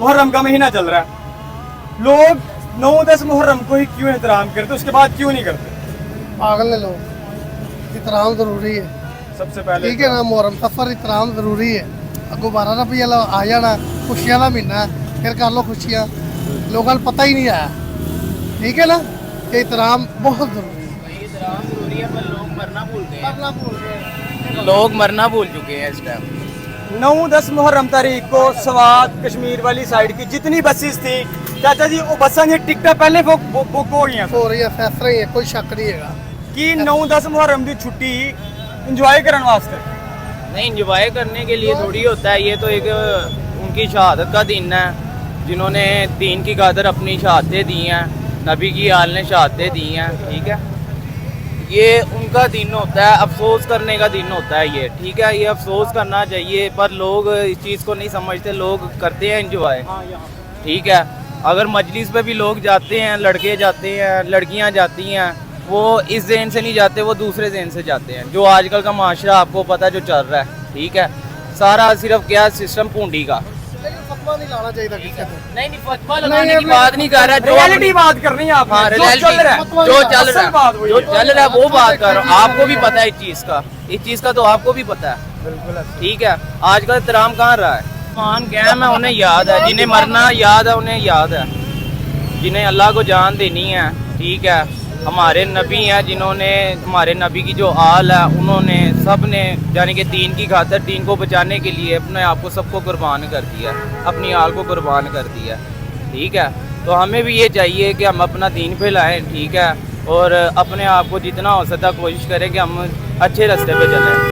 मुहर्रम का महीना चल रहा है, लोग 9-10 मुहर्रम को ही क्यों एहतराम करते, उसके बाद क्यों नहीं करते? पागल ने लोग, इतराम जरूरी है, सबसे पहले ठीक है ना। मुहर्रम सफर इतराम जरूरी है। अगो 12 रबीउल अव्वल आ जाना, खुशियां का महीना है, फिर कर लो खुशियां, लोगों को पता ही नहीं आया, ठीक है ना, कि इतराम बहुत जरूरी है। इतराम जरूरी है पर लोग मरना भूल गए करना भूल गए। हैं, लोग मरना भूल चुके हैं इस टाइम। 9-10 मुहर्रम तारीख को सवात कश्मीर वाली साइड की जितनी बसेस थी, चाचा जी वो बसां दी टिकटां पहले बुक हो गई हो रही है, फैसला ही है, कोई शक नहीं है कि 9-10 मुहर्रम की छुट्टी इंजॉय करने वास्ते। नहीं, इंजॉय करने के लिए थोड़ी होता है, ये तो एक उनकी शहादत का दिन है, जिन्होंने दीन की खातिर अपनी शहादतें दी हैं, नबी की आल ने शहादतें दी हैं, ठीक है। ये उनका दिन होता है, अफसोस करने का दिन होता है ये, ठीक है। ये अफसोस करना चाहिए पर लोग इस चीज़ को नहीं समझते, लोग करते हैं इंजॉय, ठीक है। अगर मजलिस पे भी लोग जाते हैं, लड़के जाते हैं, लड़कियां जाती हैं, वो इस जहन से नहीं जाते, वो दूसरे जहन से जाते हैं। जो आजकल का माशरा आपको पता है जो चल रहा है, ठीक है, सारा सिर्फ क्या सिस्टम पूंडी का। लेकिन फतवा नहीं लाना चाहिए किसी को। नहीं फतवा लगाने की बात नहीं कर रहा, जो रियलिटी बात कर रही है आप, हाँ, जो reality, चल रहा है, जो चल असल बात वही रहा है। है, जो चल रहा है वो बात कर रहा हूँ। आपको भी पता है इस चीज़ का तो आपको भी पता है, बिल्कुल। ठीक है। आजकल एहतराम कहाँ रहा है, मान कैम है, उन्हें याद है, जिन्हें मरना याद है उन्हें याद है, जिन्हें अल्लाह को जान देनी है, ठीक है। हमारे नबी हैं, जिन्होंने हमारे नबी की जो आल है, उन्होंने सब ने यानी कि दीन की खातिर, दीन को बचाने के लिए अपने आप को सबको कुर्बान कर दिया, अपनी आल को कुर्बान कर दिया, ठीक है। तो हमें भी ये चाहिए कि हम अपना दीन फैलाएं, ठीक है, और अपने आप को जितना हो सकता कोशिश करें कि हम अच्छे रास्ते पे चलें।